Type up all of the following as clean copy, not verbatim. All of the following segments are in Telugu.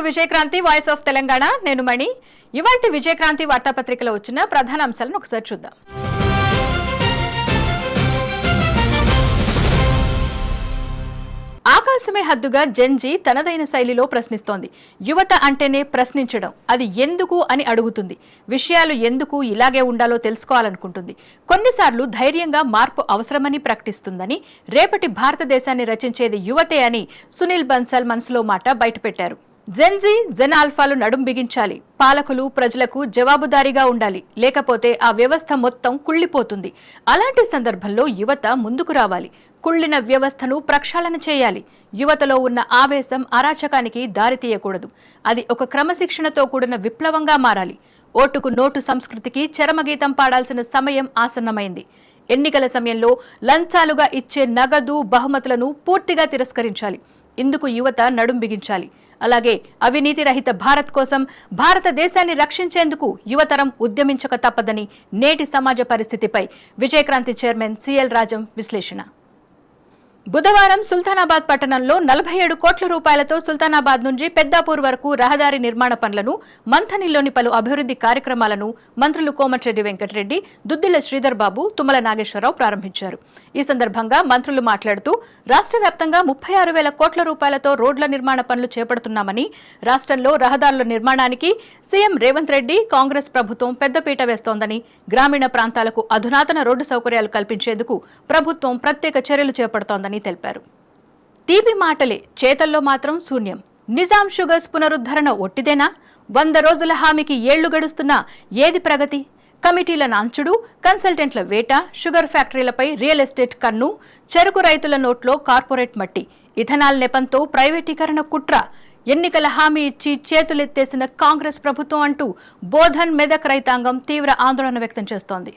Vijayakranthi voice of Telangana. నేను మణి. ఇవాల్టి విజయక్రాంతి వార్తాపత్రికలో వచ్చిన ప్రధాన అంశాలను ఒకసారి చూద్దాం. ఆకాశమే హద్దుగా జెన్జీ తనదైన శైలిలో ప్రశ్నిస్తోంది. యువత అంటేనే ప్రశ్నించడం, అది ఎందుకు అని అడుగుతుంది. విషయాలు ఎందుకు ఇలాగే ఉండాలో తెలుసుకోవాలనుకుంటుంది. కొన్నిసార్లు ధైర్యంగా మార్పు అవసరమని ప్రకటిస్తుందని, రేపటి భారతదేశాన్ని రచించేది యువతే అని సునీల్ బన్సల్ మనసులో మాట బయటపెట్టారు. జెన్జీ, జెన్ ఆల్ఫాలు నడుం బిగించాలి. పాలకులు ప్రజలకు జవాబుదారీగా ఉండాలి. లేకపోతే ఆ వ్యవస్థ మొత్తం కుళ్లిపోతుంది. అలాంటి సందర్భంలో యువత ముందుకు రావాలి. కుళ్లిన వ్యవస్థను ప్రక్షాళన చేయాలి. యువతలో ఉన్న ఆవేశం అరాచకానికి దారితీయకూడదు. అది ఒక క్రమశిక్షణతో కూడిన విప్లవంగా మారాలి. ఓటుకు నోటు సంస్కృతికి చరమగీతం పాడాల్సిన సమయం ఆసన్నమైంది. ఎన్నికల సమయంలో లంచాలుగా ఇచ్చే నగదు, బహుమతులను పూర్తిగా తిరస్కరించాలి. ఇందుకు యువత నడుం బిగించాలి. అలాగే అవినీతి రహిత భారత్ కోసం, భారతదేశాన్ని రక్షించేందుకు యువతరం ఉద్యమించక తప్పదని నేటి సమాజ పరిస్థితిపై విజయక్రాంతి చైర్మన్ సిఎల్ రాజం విశ్లేషణ. బుధవారం సుల్తానాబాద్ పట్టణంలో 47 కోట్ల రూపాయలతో సుల్తానాబాద్ నుంచి పెద్దాపూర్ వరకు రహదారి నిర్మాణ పనులను, మంథనిలోని పలు అభివృద్ధి కార్యక్రమాలను మంత్రులు కోమటిరెడ్డి వెంకటరెడ్డి, దుద్దిళ్ల శ్రీధర్ బాబు, తుమ్మల నాగేశ్వరరావు ప్రారంభించారు. ఈ సందర్భంగా మంత్రులు మాట్లాడుతూ రాష్ట్ర వ్యాప్తంగా 36,000 కోట్ల రూపాయలతో రోడ్ల నిర్మాణ పనులు చేపడుతున్నామని, రాష్ట్రంలో రహదారుల నిర్మాణానికి సీఎం రేవంత్ రెడ్డి, కాంగ్రెస్ ప్రభుత్వం పెద్దపీట వేస్తోందని, గ్రామీణ ప్రాంతాలకు అధునాతన రోడ్డు సౌకర్యాలు కల్పించేందుకు ప్రభుత్వం ప్రత్యేక చర్యలు చేపడుతోందని తెలిపారు. తీపి మాటలే, చేతల్లో మాత్రం శూన్యం. నిజాం షుగర్స్ పునరుద్ధరణ ఒట్టిదేనా? 100 రోజుల హామీకి ఏళ్లు గడుస్తున్నా ఏది ప్రగతి? కమిటీల నాంచుడు, కన్సల్టెంట్ల వేట, షుగర్ ఫ్యాక్టరీలపై రియల్ ఎస్టేట్ కన్ను, చెరుకు రైతుల నోట్లో కార్పొరేట్ మట్టి, ఇథనాల్ నెపంతో ప్రైవేటీకరణ కుట్ర, ఎన్నికల హామీ ఇచ్చి చేతులెత్తేసిన కాంగ్రెస్ ప్రభుత్వం అంటూ బోధన్, మెదక్ రైతాంగం తీవ్ర ఆందోళన వ్యక్తం చేస్తోంది.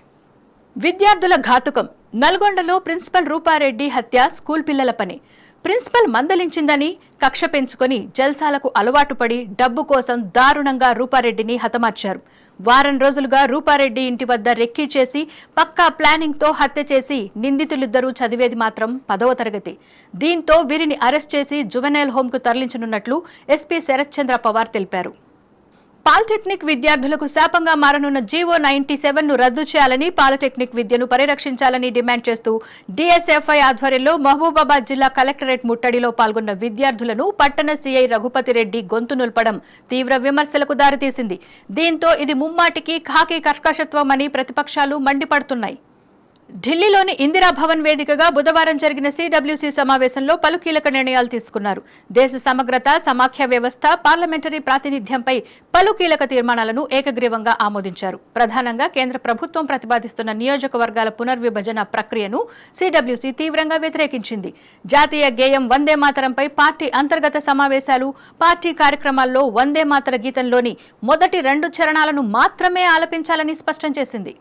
విద్యార్థుల ఘాతుకం. నల్గొండలో ప్రిన్సిపల్ రూపారెడ్డి హత్య స్కూల్ పిల్లల పని. ప్రిన్సిపల్ మందలించిందని కక్ష పెంచుకొని జల్సాలకు అలవాటు పడి డబ్బు కోసం దారుణంగా రూపారెడ్డిని హతమార్చారు. వారం రోజులుగా రూపారెడ్డి ఇంటి వద్ద రెక్కీ చేసి పక్కా ప్లానింగ్తో హత్య చేసి నిందితులిద్దరూ చదివేది మాత్రం 10వ తరగతి. దీంతో వీరిని అరెస్ట్ చేసి జువెనైల్ హోంకు తరలించనున్నట్లు ఎస్పీ శరత్ చంద్ర పవార్ తెలిపారు. పాలిటెక్నిక్ విద్యార్థులకు శాపంగా మారనున్న జీవో 97ను రద్దు చేయాలని, పాలిటెక్నిక్ విద్యను పరిరక్షించాలని డిమాండ్ చేస్తూ డీఎస్ఎఫ్ఐ ఆధ్వర్యంలో మహబూబాబాద్ జిల్లా కలెక్టరేట్ ముట్టడిలో పాల్గొన్న విద్యార్థులను పట్టణ సీఐ రఘుపతి రెడ్డి గొంతు నుల్పడం తీవ్ర విమర్శలకు దారితీసింది. దీంతో ఇది ముమ్మాటికి ఖాకీ కర్కశత్వమని ప్రతిపక్షాలు మండిపడుతున్నాయి. ఢిల్లీలోని ఇందిరా భవన్ వేదికగా బుధవారం జరిగిన సిడబ్ల్యూసీ సమావేశంలో పలు కీలక నిర్ణయాలు తీసుకున్నారు. దేశ సమగ్రత, సమాఖ్య వ్యవస్థ, పార్లమెంటరీ ప్రాతినిధ్యంపై పలు కీలక తీర్మానాలను ఏకగ్రీవంగా ఆమోదించారు. ప్రధానంగా కేంద్ర ప్రభుత్వం ప్రతిపాదిస్తున్న నియోజకవర్గాల పునర్విభజన ప్రక్రియను సిడబ్ల్యూసీ తీవ్రంగా వ్యతిరేకించింది. జాతీయ గేయం వందే మాతరంపై పార్టీ అంతర్గత సమావేశాలు, పార్టీ కార్యక్రమాల్లో వందే మాతర గీతంలోని మొదటి 2 చరణాలను మాత్రమే ఆలపించాలని స్పష్టం చేసింది.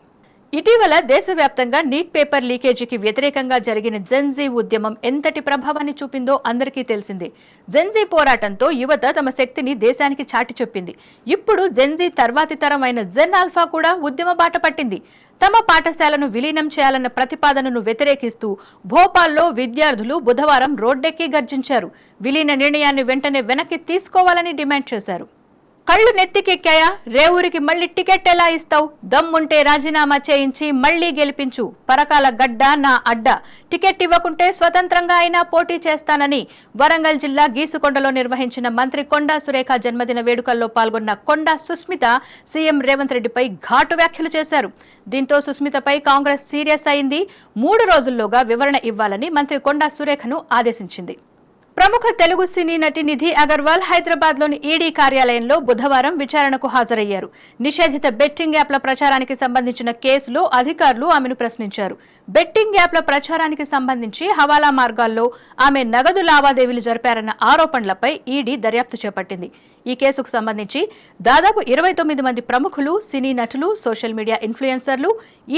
ఇటీవల దేశవ్యాప్తంగా నీట్ పేపర్ లీకేజీకి వ్యతిరేకంగా జరిగిన జెన్జీ ఉద్యమం ఎంతటి ప్రభావాన్ని చూపిందో అందరికీ తెలిసిందే. జెన్జీ పోరాటంతో యువత తమ శక్తిని దేశానికి చాటి చెప్పింది. ఇప్పుడు జెన్జీ తర్వాతి తరం అయిన జెన్ ఆల్ఫా కూడా ఉద్యమ బాట పట్టింది. తమ పాఠశాలను విలీనం చేయాలన్న ప్రతిపాదనను వ్యతిరేకిస్తూ భోపాల్లో విద్యార్థులు బుధవారం రోడ్డెక్కి గర్జించారు. విలీన నిర్ణయాన్ని వెంటనే వెనక్కి తీసుకోవాలని డిమాండ్ చేశారు. కళ్లు నెత్తికెక్కాయా? రేవూరికి మళ్లీ టికెట్ ఎలా ఇస్తావు? దమ్ముంటే రాజీనామా చేయించి మళ్లీ గెలిపించు. పరకాల గడ్డ నా అడ్డ. టికెట్ ఇవ్వకుంటే స్వతంత్రంగా అయినా పోటీ చేస్తానని వరంగల్ జిల్లా గీసుకొండలో నిర్వహించిన మంత్రి కొండా సురేఖ జన్మదిన వేడుకల్లో పాల్గొన్న కొండా సుస్మిత సీఎం రేవంత్ రెడ్డిపై ఘాటు వ్యాఖ్యలు చేశారు. దీంతో సుస్మితపై కాంగ్రెస్ సీరియస్ అయింది. 3 రోజుల్లోగా వివరణ ఇవ్వాలని మంత్రి కొండా సురేఖను ఆదేశించింది. ప్రముఖ తెలుగు సినీ నటి నిధి అగర్వాల్ హైదరాబాద్లోని ఈడీ కార్యాలయంలో బుధవారం విచారణకు హాజరయ్యారు. నిషేధిత బెట్టింగ్ యాప్ల ప్రచారానికి సంబంధించిన కేసులో అధికారులు ఆమెను ప్రశ్నించారు. బెట్టింగ్ యాప్ల ప్రచారానికి సంబంధించి హవాలా మార్గాల్లో ఆమె నగదు లావాదేవీలు జరిపారన్న ఆరోపణలపై ఈడీ దర్యాప్తు చేపట్టింది. ఈ కేసుకు సంబంధించి దాదాపు 29 మంది ప్రముఖులు, సినీ నటులు, సోషల్ మీడియా ఇన్ఫ్లుయెన్సర్లు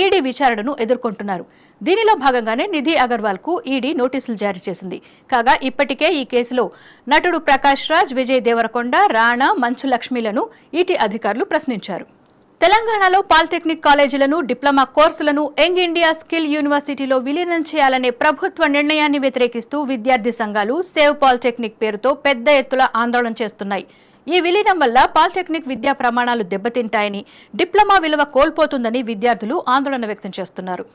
ఈడీ విచారణను ఎదుర్కొంటున్నారు. దీనిలో భాగంగానే నిధి అగర్వాల్ కు ఈడీ నోటీసులు జారీ చేసింది. కాగా ఇప్పటికే ఈ కేసులో నటుడు ప్రకాష్ రాజ్, విజయ్ దేవరకొండ, రాణా, మంచు లక్ష్మిలను ఈటీ అధికారులు ప్రశ్నించారు. తెలంగాణలో పాలిటెక్నిక్ కాలేజీలను, డిప్లొమా కోర్సులను యంగ్ ఇండియా స్కిల్ యూనివర్సిటీలో విలీనం చేయాలనే ప్రభుత్వ నిర్ణయాన్ని వ్యతిరేకిస్తూ విద్యార్థి సంఘాలు సేవ్ పాలిటెక్నిక్ పేరుతో పెద్ద ఎత్తున ఆందోళన చేస్తున్నాయి. ఈ విలీనం వల్ల పాలిటెక్నిక్ విద్యా ప్రమాణాలు దెబ్బతింటాయని, డిప్లొమా విలువ కోల్పోతుందని విద్యార్థులు ఆందోళన వ్యక్తం చేస్తున్నారు.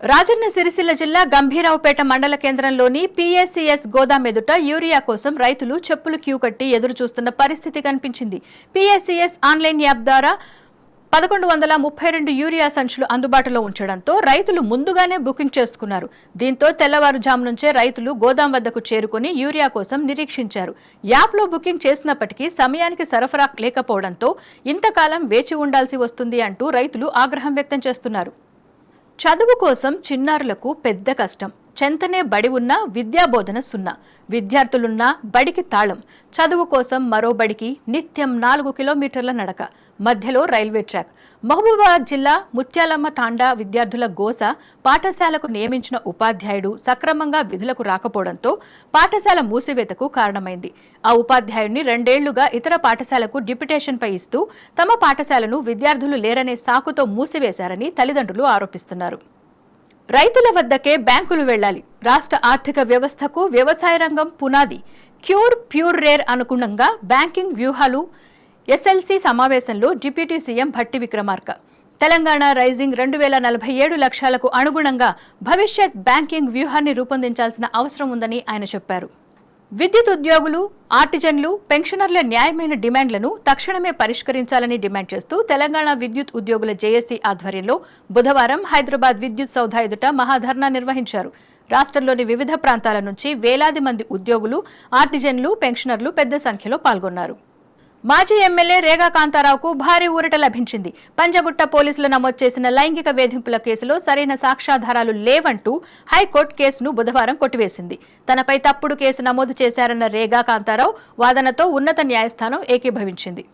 రాజన్న సిరిసిల్ల జిల్లా గంభీరావుపేట మండల కేంద్రంలోని పీఏసీఎస్ గోదాం ఎదుట యూరియా కోసం రైతులు చెప్పులు క్యూ కట్టి ఎదురు చూస్తున్న పరిస్థితి కనిపించింది. పీఏసీఎస్ ఆన్లైన్ యాప్ ద్వారా 1132 యూరియా సంచులు అందుబాటులో ఉంచడంతో రైతులు ముందుగానే బుకింగ్ చేసుకున్నారు. దీంతో తెల్లవారుజాము నుంచే రైతులు గోదాం వద్దకు చేరుకుని యూరియా కోసం నిరీక్షించారు. యాప్లో బుకింగ్ చేసినప్పటికీ సమయానికి సరఫరా లేకపోవడంతో ఇంతకాలం వేచి ఉండాల్సి వస్తుంది అంటూ రైతులు ఆగ్రహం వ్యక్తం చేస్తున్నారు. చదువు కోసం చిన్నారులకు పెద్ద కష్టం. చెంతనే బడి ఉన్నా విద్యాబోధన సున్నా. విద్యార్థులున్నా బడికి తాళం. చదువు కోసం మరో బడికి నిత్యం 4 కిలోమీటర్ల నడక. మధ్యలో రైల్వే ట్రాక్. మహబూబాబాద్ జిల్లా ముత్యాలమ్మ తాండా విద్యార్థుల గోస పాఠశాలకు నియమించిన ఉపాధ్యాయుడు సక్రమంగా విధులకు రాకపోవడంతో పాఠశాల మూసివేతకు కారణమైంది. ఆ ఉపాధ్యాయుడిని 2 ఏళ్లుగా ఇతర పాఠశాలకు డిప్యుటేషన్పై ఇస్తూ తమ పాఠశాలను విద్యార్థులు లేరనే సాకుతో మూసివేశారని తల్లిదండ్రులు ఆరోపిస్తున్నారు. రైతుల వద్దకే బ్యాంకులు వెళ్లాలి. రాష్ట్ర ఆర్థిక వ్యవస్థకు వ్యవసాయ రంగం పునాది. ప్యూర్ రేర్ అనుగుణంగా బ్యాంకింగ్ వ్యూహాలు. ఎస్ఎల్సీ సమావేశంలో deputy CM Bhatti Vikramarka. Telangana rising 2047 లక్ష్యాలకు అనుగుణంగా భవిష్యత్ బ్యాంకింగ్ వ్యూహాన్ని రూపొందించాల్సిన అవసరం ఉందని ఆయన చెప్పారు. విద్యుత్ ఉద్యోగులు, ఆర్టిజన్లు, పెన్షనర్ల న్యాయమైన డిమాండ్లను తక్షణమే పరిష్కరించాలని డిమాండ్ చేస్తూ తెలంగాణ విద్యుత్ ఉద్యోగుల జేఏసీ ఆధ్వర్యంలో బుధవారం హైదరాబాద్ విద్యుత్ సౌధ ఎదుట మహాధర్నా నిర్వహించారు. రాష్ట్రంలోని వివిధ ప్రాంతాల నుంచి వేలాది మంది ఉద్యోగులు, ఆర్టిజన్లు, పెన్షనర్లు పెద్ద సంఖ్యలో పాల్గొన్నారు. మాజీ ఎమ్మెల్యే రేగా కాంతారావుకు భారీ ఊరట లభించింది. పంజగుట్ట పోలీసులు నమోదు చేసిన లైంగిక వేధింపుల కేసులో సరైన సాక్ష్యాధారాలు లేవంటూ హైకోర్టు కేసును బుధవారం కొట్టివేసింది. తనపై తప్పుడు కేసు నమోదు చేశారన్న రేగా కాంతారావు వాదనతో ఉన్నత న్యాయస్థానం ఏకీభవించింది.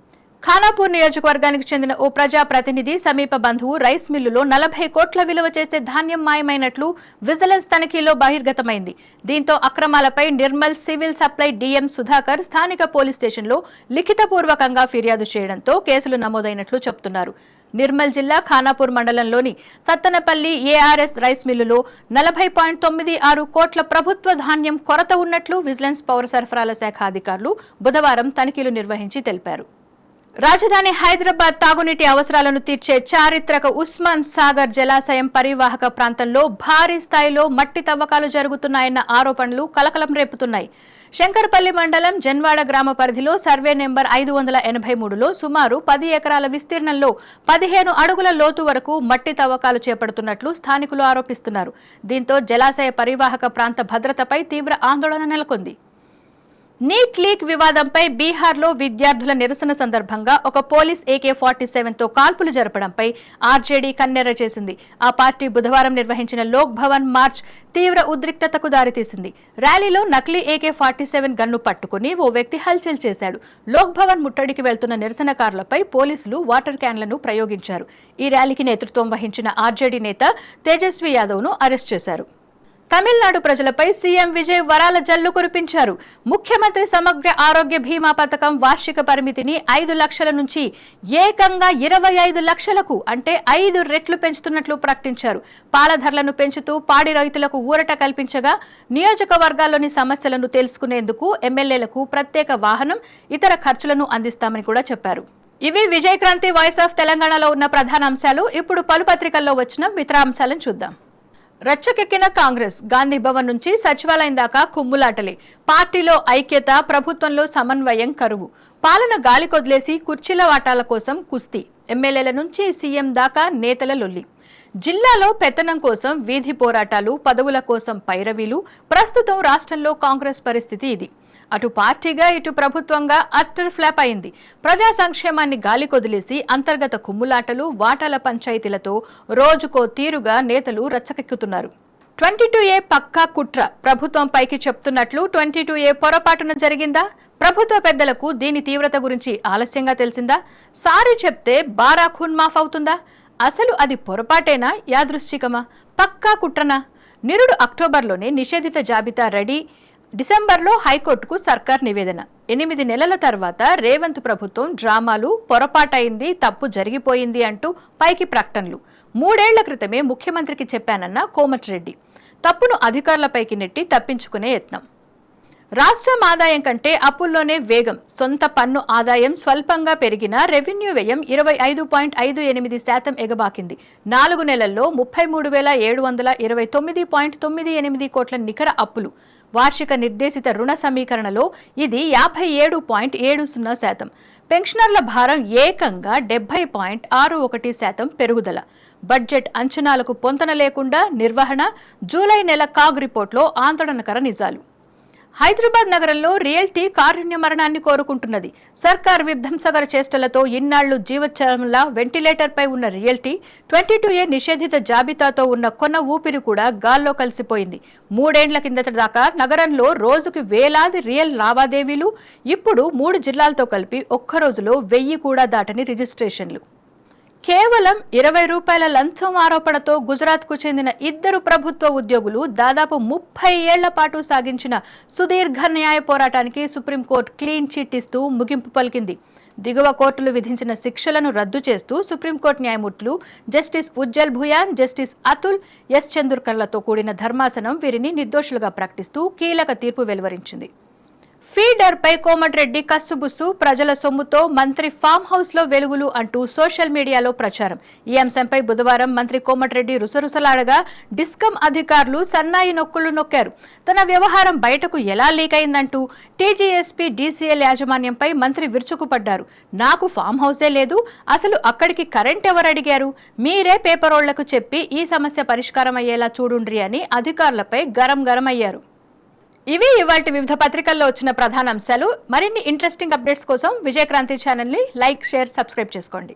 ఖానాపూర్ నియోజకవర్గానికి చెందిన ఓ ప్రజాప్రతినిధి సమీప బంధువు రైస్ మిల్లులో 40 కోట్ల విలువ చేసే ధాన్యం మాయమైనట్లు విజిలెన్స్ తనిఖీలో బహిర్గతమైంది. దీంతో అక్రమాలపై Nirmal civil supply DM Sudhakar స్థానిక పోలీస్ స్టేషన్లో లిఖితపూర్వకంగా ఫిర్యాదు చేయడంతో కేసులు నమోదైనట్లు చెబుతున్నారు. నిర్మల్ జిల్లా ఖానాపూర్ మండలంలోని సత్తనపల్లి ఏఆర్ఎస్ రైస్ మిల్లులో 40.96 కోట్ల ప్రభుత్వ ధాన్యం కొరత ఉన్నట్లు విజిలెన్స్ పౌర సరఫరాల శాఖ అధికారులు బుధవారం తనిఖీలు నిర్వహించి తెలిపారు. రాజధాని హైదరాబాద్ తాగునీటి అవసరాలను తీర్చే చారిత్రక ఉస్మాన్ సాగర్ జలాశయం పరివాహక ప్రాంతంలో భారీ స్థాయిలో మట్టి తవ్వకాలు జరుగుతున్నాయన్న ఆరోపణలు కలకలం రేపుతున్నాయి. శంకర్పల్లి మండలం జన్వాడ గ్రామ పరిధిలో సర్వే నెంబర్ 583లో సుమారు 10 ఎకరాల విస్తీర్ణంలో 15 అడుగుల లోతు వరకు మట్టి తవ్వకాలు చేపడుతున్నట్లు స్థానికులు ఆరోపిస్తున్నారు. దీంతో జలాశయ పరివాహక ప్రాంత భద్రతపై తీవ్ర ఆందోళన నెలకొంది. నీట్ లీక్ వివాదంపై బీహార్లో విద్యార్థుల నిరసన సందర్భంగా ఒక పోలీస్ AK-47తో కాల్పులు జరపడంపై ఆర్జేడీ కన్నెర్ర చేసింది. ఆ పార్టీ బుధవారం నిర్వహించిన లోక్ భవన్ మార్చ్ తీవ్ర ఉద్రిక్తతకు దారితీసింది. ర్యాలీలో నకిలీ AK-47 గన్ను పట్టుకుని ఓ వ్యక్తి హల్చల్ చేశాడు. లోక్ భవన్ ముట్టడికి వెళ్తున్న నిరసనకారులపై పోలీసులు వాటర్ క్యాన్లను ప్రయోగించారు. ఈ ర్యాలీకి నేతృత్వం వహించిన ఆర్జేడీ నేత తేజస్వి యాదవ్ను అరెస్ట్ చేశారు. తమిళనాడు ప్రజలపై సీఎం విజయ్ వరాల జల్లు కురిపించారు. ముఖ్యమంత్రి సమగ్ర ఆరోగ్య బీమా పథకం వార్షిక పరిమితిని 5 లక్షల నుంచి ఏకంగా 25 లక్షలకు అంటే 5 రెట్లు పెంచుతున్నట్లు ప్రకటించారు. పాల ధరలను పెంచుతూ పాడి రైతులకు ఊరట కల్పించగా నియోజకవర్గాల్లోని సమస్యలను తెలుసుకునేందుకు ఎమ్మెల్యేలకు ప్రత్యేక వాహనం, ఇతర ఖర్చులను అందిస్తామని కూడా చెప్పారు. ఇవి విజయ్ క్రాంతి వాయిస్ ఆఫ్ తెలంగాణలో ఉన్న ప్రధాన అంశాలు. ఇప్పుడు పలు పత్రికల్లో వచ్చిన మిత్ర అంశాలను చూద్దాం. రచ్చకెక్కిన కాంగ్రెస్. గాంధీ భవన్ నుంచి సచివాలయం దాకా కుమ్ములాటలే. పార్టీలో ఐక్యత, ప్రభుత్వంలో సమన్వయం కరువు. పాలన గాలికొదిలేసి కుర్చీల వాటాల కోసం కుస్తీ. ఎమ్మెల్యేల నుంచి సీఎం దాకా నేతల లొల్లి. జిల్లాలో పెత్తనం కోసం వీధి పోరాటాలు, పదవుల కోసం పైరవీలు. ప్రస్తుతం రాష్ట్రంలో కాంగ్రెస్ పరిస్థితి ఇది. అటు పార్టీగా ఇటు ప్రభుత్వంగా అట్టర్ ఫ్లాప్ అయింది. ప్రజా సంక్షేమాన్ని గాలికొదిలేసి అంతర్గత కుమ్ములాటలు, వాటాల పంచాయతీలతో రోజుకో తీరుగా నేతలు రచ్చకెక్కుతున్నారు. 22A పక్కా కుట్ర. ప్రభుత్వం పైకి చెప్తున్నట్లు 22A పొరపాటున జరిగిందా? ప్రభుత్వ పెద్దలకు దీని తీవ్రత గురించి ఆలస్యంగా తెలిసిందా? సారీ చెప్తే బారాఖూన్ మాఫ్ అవుతుందా? అసలు అది పొరపాటేనా, యాదృశ్చికమా, పక్కా కుట్రనా? నిరుడు అక్టోబర్లోనే నిషేధిత జాబితా రెడీ. డిసెంబర్లో హైకోర్టుకు సర్కార్ నివేదన. 8 నెలల తర్వాత రేవంత్ ప్రభుత్వం డ్రామాలు, పొరపాటైంది, తప్పు జరిగిపోయింది అంటూ పైకి ప్రకటనలు. 3 ఏళ్ల క్రితమే ముఖ్యమంత్రికి చెప్పానన్న కోమటిరెడ్డి. తప్పును అధికారులపైకి నెట్టి తప్పించుకునే యత్నం. రాష్ట్రం ఆదాయం కంటే అప్పుల్లోనే వేగం. సొంత పన్ను ఆదాయం స్వల్పంగా పెరిగినా రెవెన్యూ వ్యయం 25.58% ఎగబాకింది. 4 నెలల్లో 33,729.98 కోట్ల నికర అప్పులు. వార్షిక నిర్దేశిత రుణ సమీకరణలో ఇది 57.70%. పెన్షనర్ల భారం ఏకంగా 70.61% పెరుగుదల. బడ్జెట్ అంచనాలకు పొంతన లేకుండా నిర్వహణ. జూలై నెల కాగ్ రిపోర్టులో ఆందోళనకర నిజాలు. హైదరాబాద్ నగరంలో రియల్టీ కారుణ్య మరణాన్ని కోరుకుంటున్నది. సర్కార్ విధ్వంసకర చేష్టలతో ఇన్నాళ్లు జీవోత్సవంలా వెంటిలేటర్పై ఉన్న రియల్టీ 22A నిషేధిత జాబితాతో ఉన్న కొన ఊపిరి కూడా గాల్లో కలిసిపోయింది. 3 ఏళ్ల కిందట దాకా నగరంలో రోజుకి వేలాది రియల్ లావాదేవీలు. ఇప్పుడు 3 జిల్లాలతో కలిపి ఒక్క రోజులో 1000 కూడా దాటని రిజిస్ట్రేషన్లు. కేవలం 20 రూపాయల లంచం ఆరోపణతో గుజరాత్కు చెందిన 2 ప్రభుత్వ ఉద్యోగులు దాదాపు 30 ఏళ్ల పాటు సాగించిన సుదీర్ఘ న్యాయ పోరాటానికి సుప్రీంకోర్టు క్లీన్ చిట్ ఇస్తూ ముగింపు పలికింది. దిగువ కోర్టులు విధించిన శిక్షలను రద్దు చేస్తూ సుప్రీంకోర్టు న్యాయమూర్తులు justice Ujjal Bhuyan, justice Atul S చందూర్కర్లతో కూడిన ధర్మాసనం వీరిని నిర్దోషులుగా ప్రకటిస్తూ కీలక తీర్పు వెలువరించింది. ఫీడర్పై కోమటిరెడ్డి కస్సుబుస్సు, ప్రజల సొమ్ముతో మంత్రి ఫామ్ హౌస్ లో వెలుగులు అంటూ సోషల్ మీడియాలో ప్రచారం. ఈ అంశంపై బుధవారం మంత్రి కోమటిరెడ్డి రుసరుసలాడగా డిస్కమ్ అధికారులు సన్నాయి నొక్కులు నొక్కారు. తన వ్యవహారం బయటకు ఎలా లీక్ అయిందంటూ టీజీఎస్పీ డీసీఎల్ యాజమాన్యంపై మంత్రి విరుచుకుపడ్డారు. నాకు ఫామ్ హౌసే లేదు, అసలు అక్కడికి కరెంట్ ఎవరు అడిగారు, మీరే పేపరోళ్లకు చెప్పి ఈ సమస్య పరిష్కారం అయ్యేలా చూడుండ్రి అని అధికారులపై గరం అయ్యారు. ఇవి ఇవాల్టి వివిధ పత్రికల్లో వచ్చిన ప్రధాన అంశాలు. మరిన్ని ఇంట్రెస్టింగ్ అప్డేట్స్ కోసం విజయక్రాంతి ఛానల్ని లైక్, షేర్, సబ్స్క్రైబ్ చేసుకోండి.